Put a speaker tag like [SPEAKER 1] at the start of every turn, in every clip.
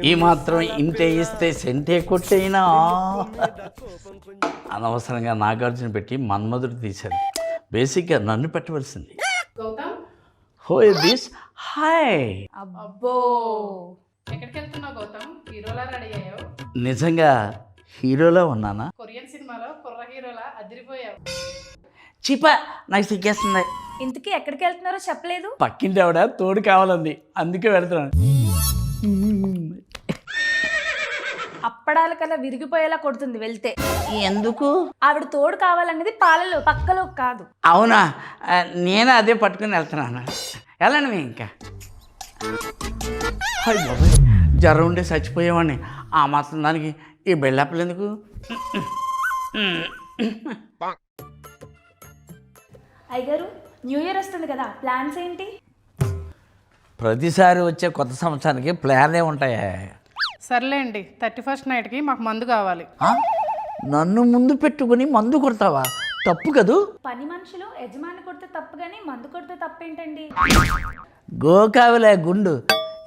[SPEAKER 1] ఈ మాత్రం ఇంతే ఇస్తే సెంటే కొట్టైనా అనవసరంగా నాగార్జున పెట్టి మన్మధుడు తీశాడు. బేసిక్గా నన్ను పెట్టవలసింది.
[SPEAKER 2] గౌతమ్,
[SPEAKER 1] హో దిస్ హాయ్.
[SPEAKER 3] అబ్బో
[SPEAKER 2] ఎక్కడికి వెళ్తున్నావు గౌతమ్? హీరోలా రెడీ అయ్యావు.
[SPEAKER 1] నిజంగా హీరోలో ఉన్నానా?
[SPEAKER 2] కొరియన్ సినిమాలో కుర్ర హీరోలా అదిరిపోయావు.
[SPEAKER 1] చీప నాకు సిగ్గేస్తుంది.
[SPEAKER 3] ఇంతకీ ఎక్కడికి వెళ్తున్నారో చెప్పలేదు.
[SPEAKER 1] పక్కింటి ఆవిడ తోడు కావాలంది, అందుకే వెళ్తున్నాను.
[SPEAKER 3] అప్పడాల కల్లా విరిగిపోయేలా కొడుతుంది వెళ్తే.
[SPEAKER 1] ఎందుకు?
[SPEAKER 3] ఆవిడ తోడు కావాలనేది పాలలో పక్కలో కాదు.
[SPEAKER 1] అవునా, నేను అదే పట్టుకుని వెళ్తున్నాను. వెళ్ళండి మీ ఇంకా. అయ్య బాబోయ్, జ్వరం ఉండే చచ్చిపోయేవాడిని. ఆ మాత్రం దానికి ఈ బెళ్ళప్పలు ఎందుకు?
[SPEAKER 3] అయ్యగారు, న్యూ ఇయర్ వస్తుంది కదా, ప్లాన్స్ ఏంటి?
[SPEAKER 1] ప్రతిసారి వచ్చే కొత్త సంవత్సరానికి ప్లాన్లే ఉంటాయా?
[SPEAKER 2] సర్లేండి, 31st నైట్కి మాకు మందు కావాలి.
[SPEAKER 1] ఆ? నన్ను ముందు పెట్టుకుని మందు కొడతావా? తప్పు కదూ.
[SPEAKER 3] పని మనుషులు యజమాని కొడితే తప్పు కానీ మందు కొడితే తప్పేంటండి?
[SPEAKER 1] గోకావిలే గుండు.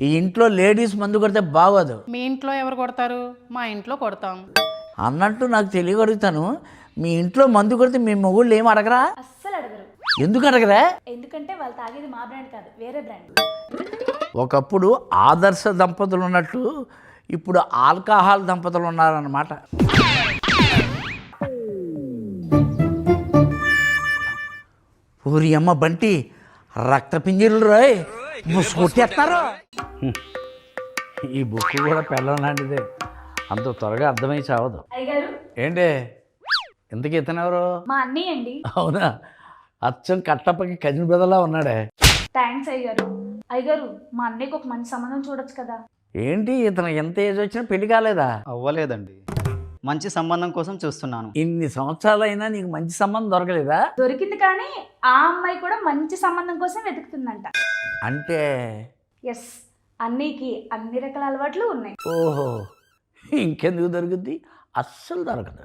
[SPEAKER 1] ఈ ఇంట్లో లేడీస్ మందు కొడితే బాగోదు.
[SPEAKER 2] మీ ఇంట్లో ఎవరు కొడతారు? మా ఇంట్లో కొడతాం.
[SPEAKER 1] అన్నట్టు నాకు తెలియగలుగుతాను, మీ ఇంట్లో మందు కొడితే మీ మొగుళ్ళు ఏం అడగరా?
[SPEAKER 3] అస్సలు అడగరు.
[SPEAKER 1] ఎందుకు అడగరా?
[SPEAKER 3] ఎందుకంటే వాళ్ళు తాగేది మా బ్రాండ్ కాదు, వేరే బ్రాండ్.
[SPEAKER 1] ఒకప్పుడు ఆదర్శ దంపతులు ఉన్నట్టు ఇప్పుడు ఆల్కహాల్ దంపతులు ఉన్నారన్నమాట. ఊరి అమ్మ బంటి, రక్త పింజీరులు రాయ్ కొట్టేస్తారు. ఈ బుక్ కూడా పెళ్ళం లాంటిదే, అంత త్వరగా అర్థమై చావదు.
[SPEAKER 3] అయ్యగారు,
[SPEAKER 1] ఏంటి ఇంతకీ ఇతనెవరు?
[SPEAKER 3] మా అన్నయ్య అండి.
[SPEAKER 1] అవునా, అచ్చం కట్టప్పకి కజిన్ బ్రదర్లా ఉన్నాడే.
[SPEAKER 3] థ్యాంక్స్ అయ్యగారు. అయ్యగారు, మా అన్నయ్యకి ఒక మంచి సంబంధం చూడొచ్చు కదా.
[SPEAKER 1] ఏంటి ఇతను ఎంత ఏజ్ వచ్చినా పెళ్లి కాలేదా?
[SPEAKER 4] అవ్వలేదండి, మంచి సంబంధం కోసం చూస్తున్నాను.
[SPEAKER 1] ఇన్ని సంవత్సరాలైనా నీకు మంచి సంబంధం దొరకలేదా?
[SPEAKER 3] దొరికింది, కానీ ఆ అమ్మాయి కూడా మంచి సంబంధం కోసం వెతుకుతుందంట.
[SPEAKER 1] అంటే
[SPEAKER 3] ఎస్, అన్నయ్యకి అన్ని రకాల అలవాట్లు ఉన్నాయి.
[SPEAKER 1] ఓహో, ఇంకెందుకు దొరుకుద్ది? అస్సలు దొరకదు.